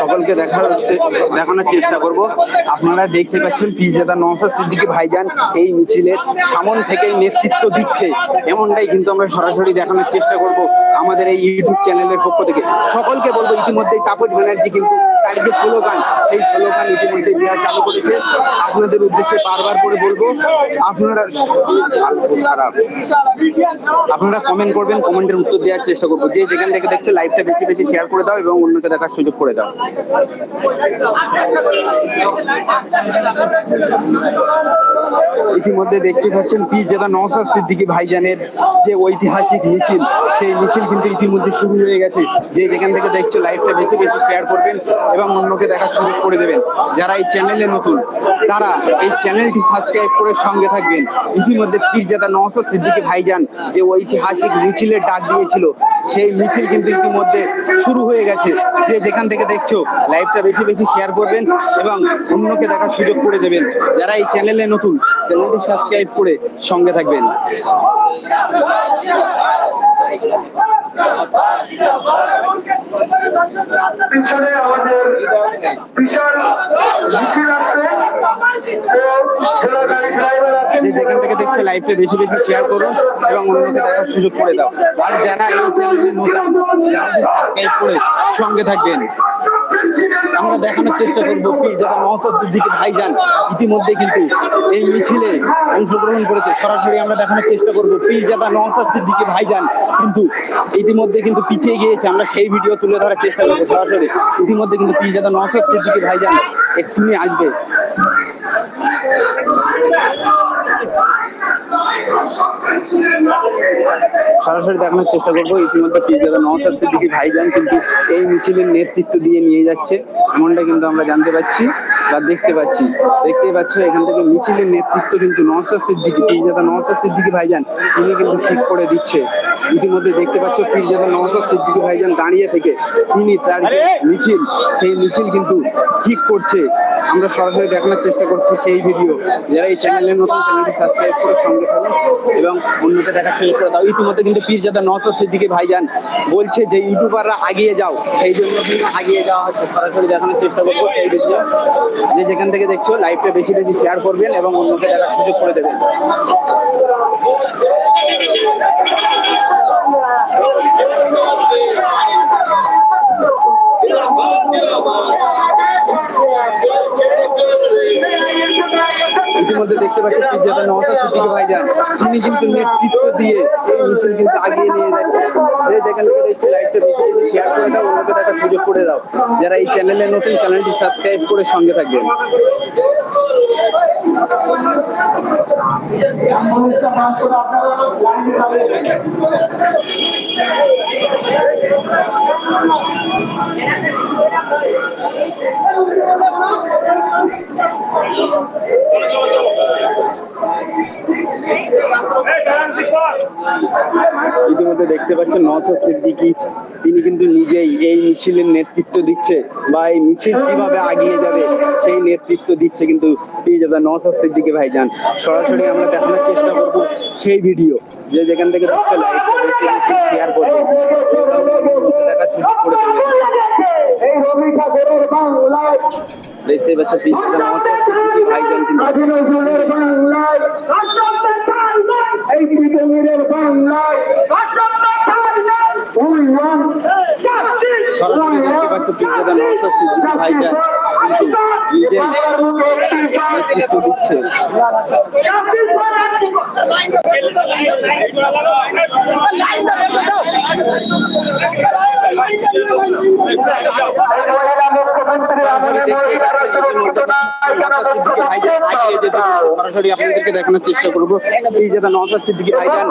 সকলকে দেখানোর চেষ্টা করব। আপনারা দেখতে পাচ্ছেন পীরজাদা নওশাদ সিদ্দিকী ভাইজান এই মিছিলের সামন থেকেই নেতৃত্ব দিচ্ছে, এমনটাই কিন্তু আমরা সরাসরি দেখানোর চেষ্টা করব আমাদের এই ইউটিউব চ্যানেলের পক্ষ থেকে। সকলকে বলবো ইতিমধ্যেই তাপস ব্যানার্জি কিন্তু তার যে স্লোগান, সেই স্লোগান ইতিমধ্যে দেওয়া চালু করেছে। আপনাদের উদ্দেশ্যে বারবার করে বলবো, আপনারা কমেন্ট করবেন, কমেন্টের উত্তর দেওয়ার চেষ্টা করবো। যে যেখান থেকে দেখছো লাইভটা বেশি বেশি শেয়ার করে দাও এবং অন্যকে দেখার সুযোগ করে দাও। ইতিমধ্যে দেখতে পাচ্ছেন পীরজাদা নওশাদ সিদ্দিকী ভাইজানের যে ঐতিহাসিক মিছিল, সেই মিছিল কিন্তু ইতিমধ্যে শুরু হয়ে গেছে। যে যেখান থেকে দেখছো লাইভটা বেশি বেশি শেয়ার করবেন এবং অন্যকে দেখার সুযোগ করে দেবেন। যারা এই চ্যানেলে নতুন, তারা এই চ্যানেলটি সাবস্ক্রাইব করে সঙ্গে থাকবেন। ইতিমধ্যে পীরজাদা নওশাদ সিদ্দিকী ভাইজান যে ঐতিহাসিক মিছিলের ডাক দিয়েছিল, সেই মিছিল কিন্তু ইতিমধ্যে শুরু হয়ে গেছে। যে যেখান থেকে দেখছো লাইভটা বেশি বেশি শেয়ার করবেন এবং অন্যকে দেখার সুযোগ করে দেবেন। যারা এই চ্যানেলে নতুন, চ্যানেলটি সাবস্ক্রাইব করে সঙ্গে থাকবেন। পিছনে আমাদের বিশাল মিছিল আসছে। যেখান থেকে দেখছো লাইভটা বেশি বেশি শেয়ার করুন এবং অন্যকে দেখার সুযোগ করে দাও। আর যারা এই চ্যানেলে নতুন, সাবস্ক্রাইব করে সঙ্গে থাকবেন। আমরা দেখানোর চেষ্টা করবো পীরজাদা নওশাদ সিদ্দিকী ভাইজান ইতিমধ্যে কিন্তু এই মিছিলে অংশগ্রহণ করেছে। সরাসরি আমরা দেখানোর চেষ্টা করবো পীরজাদা নওশাদ সিদ্দিকী ভাইজান কিন্তু ইতিমধ্যে কিন্তু পিছিয়ে গিয়েছে। আমরা সেই ভিডিও তুলে ধরার চেষ্টা করবো সরাসরি। ইতিমধ্যে কিন্তু পীরজাদা নওশাদ সিদ্দিকী ভাইজান এক্ষুনি আসবে। সরাসরি দেখানোর চেষ্টা করবো। ইতিমধ্যে পীরজাদা নওশাদ সিদ্দিকী ভাইজান কিন্তু এই মিছিলের নেতৃত্ব দিয়ে নিয়ে যাচ্ছে, এমনটা কিন্তু আমরা জানতে পাচ্ছি বা দেখতে পাচ্ছি। দেখতেই পাচ্ছ এখান থেকে মিছিলের নেতৃত্ব কিন্তু নওশাদ সিদ্দিকী, পীরজাদা নওশাদ সিদ্দিকী ভাইজান তিনি কিন্তু ঠিক করে দিচ্ছে। ইতিমধ্যে দেখতে পাচ্ছ পীরজাদা নওশাদ সিদ্দিকী ভাইজান দাঁড়িয়ে থেকে তিনি তার যে মিছিল, সেই মিছিল কিন্তু ঠিক করছে। আমরা সরাসরি দেখানোর চেষ্টা করছি সেই ভিডিও। যারা এই চ্যানেলে নতুন, চ্যানেলটি সাবস্ক্রাইব করে সঙ্গে থাকুন এবং অন্যকে দেখার সুযোগ করে দাও। ইতিমধ্যে কিন্তু পীরজাদা নওশাদ সিদ্দিকী ভাইজান বলছে যে ইউটিউবাররা আগিয়ে যাও, সেই জন্য কিন্তু আগিয়ে যাওয়া হচ্ছে। সরাসরি দেখানোর চেষ্টা করবো সেই ভিডিও। যে যেখান থেকে দেখছো লাইভটা বেশি বেশি শেয়ার করবেন এবং অন্যকে দেখার সুযোগ করে দেবেন। ইতিমধ্যে দেখতে পাচ্ছি পীরজাদা নওশাদ সিদ্দিকী ভাইজান তিনি কিন্তু নেতৃত্ব দিয়ে এই মিছিল কিন্তু আগিয়ে নিয়ে যাচ্ছে। যে যেখান থেকে দেখছি লাইভটা বেশি বেশি শেয়ার করে দাও, অন্যকে দেখার সুযোগ করে দাও। যারা এই চ্যানেলে নতুন, চ্যানেলটি সাবস্ক্রাইব করে সঙ্গে থাকবেন। ইতিমধ্যে দেখতে পাচ্ছেন নওশাদ সিদ্দিকী তিনি কিন্তু নিজেই এই মিছিলের নেতৃত্ব দিচ্ছে বা এই মিছিল কিভাবে আগিয়ে যাবে সেই নেতৃত্ব দিচ্ছে কিন্তু পীরজাদা নওশাদ সিদ্দিকী ভাইজান। সরাসরি আমরা দেখানোর চেষ্টা করব সেই ভিডিও। যে যেখান থেকে দেখছো লাইভটা বেশি বেশি শেয়ার করবে, দেখার সুযোগ করে দেবে। দেখতে পাচ্ছ পীরজাদা নওশাদ সিদ্দিকী ভাইজান কিন্তু সরাসরি দেখতে পাচ্ছ পীরজাদা নওশাদ সিদ্দিকী ভাইজান কিন্তু নিজেই নেতৃত্ব দিচ্ছে। সরাসরি আপনাদেরকে দেখানোর চেষ্টা করবো পীরজাদা নওশাদ সিদ্দিকী ভাইজান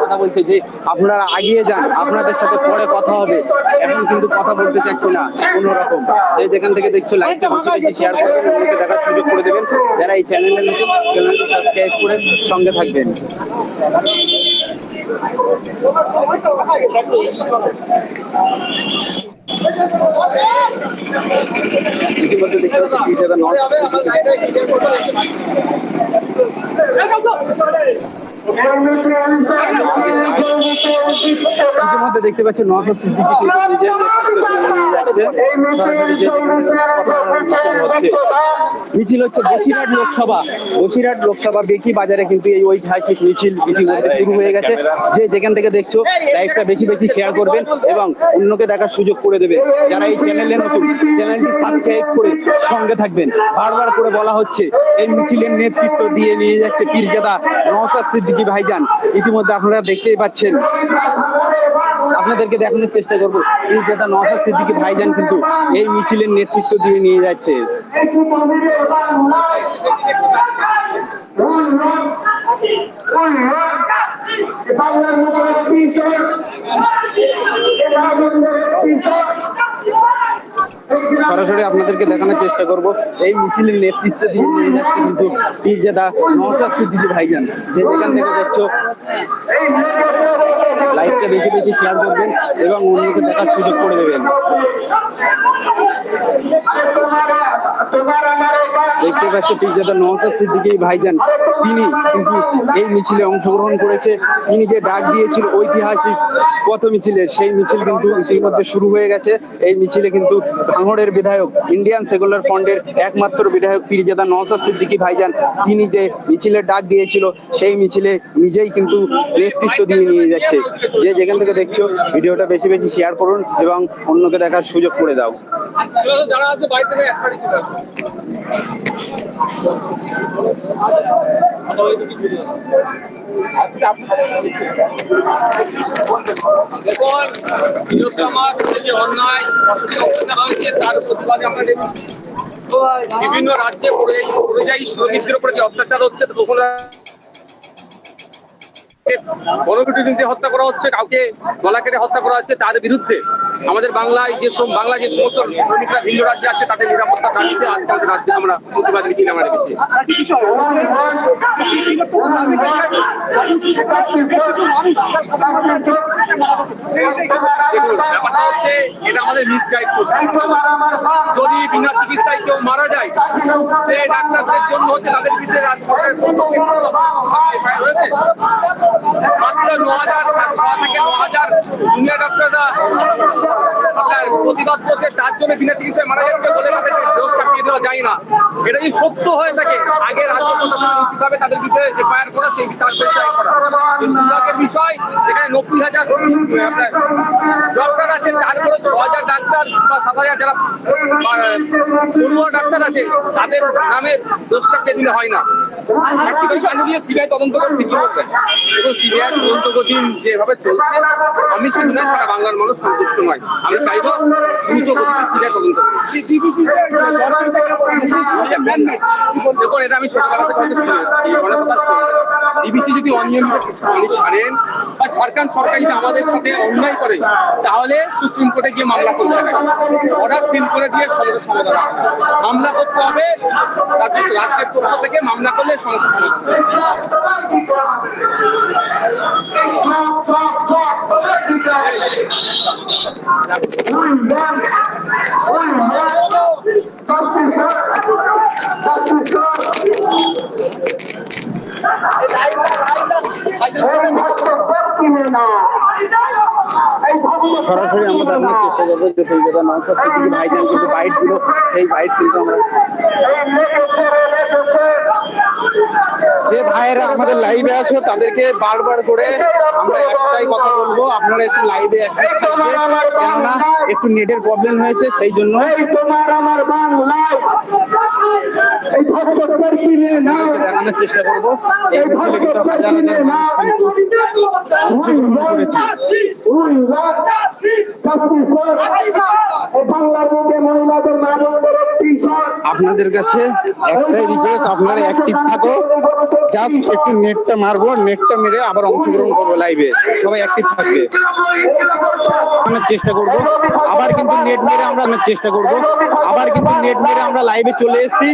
কথা বলছে যে আপনারা আগিয়ে যান, আপনাদের সাথে পরে কথা হবে, এখন কিন্তু কথা বলতে চাচ্ছি না কোনো রকম। যে যেখান থেকে দেখছো লাইভটা বেশি বেশি শেয়ার করবেন, অন্যকে দেখার সুযোগ করে দেবেন। যারা এই চ্যানেলে নতুন, চ্যানেলটি সাবস্ক্রাইব করে সঙ্গে থাকবেন। ইতিমধ্যে দেখতে পাচ্ছি পীরজাদা নওশাদ ইতিমধ্যে দেখতে পাচ্ছি নওশাদ সিদ্দিকী নিজের মিছিল হচ্ছে বসিরহাট লোকসভা বেকি বাজারে কিন্তু এই ঐতিহাসিক মিছিল ইতিমধ্যে শুরু হয়ে গেছে। যে যেখান থেকে দেখছো লাইভটা বেশি বেশি শেয়ার করবেন এবং অন্যকে দেখার সুযোগ করে দেবেন। যারা এই চ্যানেলে নতুন, চ্যানেলটি সাবস্ক্রাইব করে সঙ্গে থাকবেন। বারবার করে বলা হচ্ছে এই মিছিলের নেতৃত্ব দিয়ে নিয়ে যাচ্ছে পীরজাদা নওশাদ সিদ্দিকী ভাইজান। ইতিমধ্যে আপনারা দেখতেই পাচ্ছেন, আপনাদেরকে দেখানোর চেষ্টা করবো পীরজাদা নওশাদ সিদ্দিকী ভাইজান কিন্তু এই মিছিলের নেতৃত্ব দিয়ে নিয়ে যাচ্ছে। সরাসরি আপনাদেরকে দেখানোর চেষ্টা করব এই মিছিলের নেতৃত্ব দিয়ে নিয়ে যাচ্ছে কিন্তু পীরজাদা নওশাদ সিদ্দিকী ভাইজান। যে যেখান থেকে দেখছো লাইভটা বেশি বেশি শেয়ার করবেন এবং অন্যকে দেখার সুযোগ করে দেবেন। দেখতে পাচ্ছ পীরজাদা নওশাদ সিদ্দিকী ভাইজান তিনি কিন্তু এই মিছিলে অংশগ্রহণ করেছে। তিনি যে ডাক দিয়েছিল ঐতিহাসিক পথ মিছিলের, সেই মিছিল কিন্তু ইতিমধ্যে শুরু হয়ে গেছে। এই মিছিলে কিন্তু ভাঙড়ের বিধায়ক, ইন্ডিয়ান সেকুলার ফ্রন্টের একমাত্র বিধায়ক পীরজাদা নওশাদ সিদ্দিকী ভাইজান তিনি যে মিছিলের ডাক দিয়েছিল সেই মিছিলে নিজেই কিন্তু নেতৃত্ব দিয়ে নিয়ে যাচ্ছে। যে যেখান থেকে দেখছো ভিডিওটা বেশি বেশি শেয়ার করুন এবং অন্যকে দেখার সুযোগ করে দাও। যারা আছে বাইরে থেকে একবারই চলে আসবে। বিভিন্ন রাজ্যে পরিযায়ী শ্রমিকদের উপরে যে অত্যাচার হচ্ছে, তখন বিভিন্ন রাজ্যে পরিযায়ী শ্রমিকদের উপরে যে অত্যাচার হচ্ছে, তার প্রতিবাদে আমরা বিভিন্ন রাজ্যে পরিযায়ী শ্রমিকদের উপরে যে অত্যাচার হচ্ছে, তখন গণপিটুনি দিয়ে হত্যা করা হচ্ছে, কাউকে গলা কেটে হত্যা করা হচ্ছে, তার বিরুদ্ধে আমাদের বাংলায় যে সমস্ত শ্রমিকরা ভিন্ন রাজ্যে আছে তাদের নিরাপত্তা দাবিতে আজকে আমাদের রাজ্যে আমরা প্রতিবাদ মিছিল আমরা রেখেছি। দেখুন, ব্যাপারটা হচ্ছে এটা আমাদের মিসগাইড করছে। যদি বিনা চিকিৎসায় কেউ মারা যায়, সে ডাক্তারদের জন্য হচ্ছে তাদের বিরুদ্ধে রাজ্য সরকারের FIR রয়েছে। মাত্র 9,000 থেকে 9,000 জুনিয়র ডাক্তাররা আপনার প্রতিবাদ করছে, তার জন্য বিনা চিকিৎসায় মারা যাচ্ছে বলে তাদেরকে দোষ চাপিয়ে দেওয়া যায় না। এটা যদি সত্য হয়ে থাকে, আগে রাজ্য প্রশাসন উচিত হবে তাদের বিরুদ্ধে FIR করা, সেই তার FIR করা। কিন্তু দুর্ভাগ্যের বিষয়, এখানে 90,000 ডক্টর আছে, তারপরে 6,000 ডাক্তার বা 7,000 যারা পড়ুয়া ডাক্তার আছে তাদের নামে দোষ চাপিয়ে দিলে হয় না। প্র্যাকটিক্যাল কাণ্ড নিয়ে সিবিআই তদন্ত করতে কি করবেন? দেখুন, সিবিআই তদন্ত গতি যেভাবে চলছে, আমি শুধু না সারা বাংলার মানুষ সন্তুষ্ট নয়। আমি চাইবো দ্রুত গতিতে সিবিআই তদন্ত করতে। দেখুন, এটা আমি ছোটবেলা থেকে হয়তো শুনে এসেছি, অনেক কথা চলবে। ডিবিসি যদি অনিয়মিত পানি ছাড়েন বা ঝাড়খণ্ড সরকার যদি আমাদের সাথে অন্যায় করে, তাহলে সুপ্রিম কোর্টে গিয়ে মামলা করতে হবে। অর্ডার সিল করে দিয়ে সমস্যার সমাধান হবে। মামলা করতে হবে, রাজ্যের পক্ষ থেকে মামলা করলে সমস্যার সমাধান হবে। সরাসরি আমরা দেখানোর চেষ্টা করবো যে কলকাতা নওশাদ সিদ্দিকী ভাইজান কিন্তু বাইট দিল, সেই বাইট কিন্তু আমরা যে ভাইয়েরা আমাদের লাইভে আছো তাদেরকে বারবার করে আমরা একটাই কথা বলবো, আপনারা একটু লাইভে অ্যাক্টিভ থাকবে, কেননা একটু নেটের প্রবলেম হয়েছে, সেই জন্য দেখানোর চেষ্টা করবো। এই মিছিলে কিন্তু হাজার হাজার মানুষ কিন্তু অংশগ্রহণ করেছে। আপনাদের কাছে একটাই রিকোয়েস্ট, আপনারা অ্যাক্টিভ থাকো, জাস্ট একটু নেটটা মারবো, নেটটা মেরে আবার অংশগ্রহণ করবো লাইভে, সবাই অ্যাক্টিভ থাকবে। চেষ্টা করবো আবার কিন্তু নেট মেরে আমরা চেষ্টা করবো, আবার কিন্তু নেট মেরে আমরা লাইভে চলে এসেছি।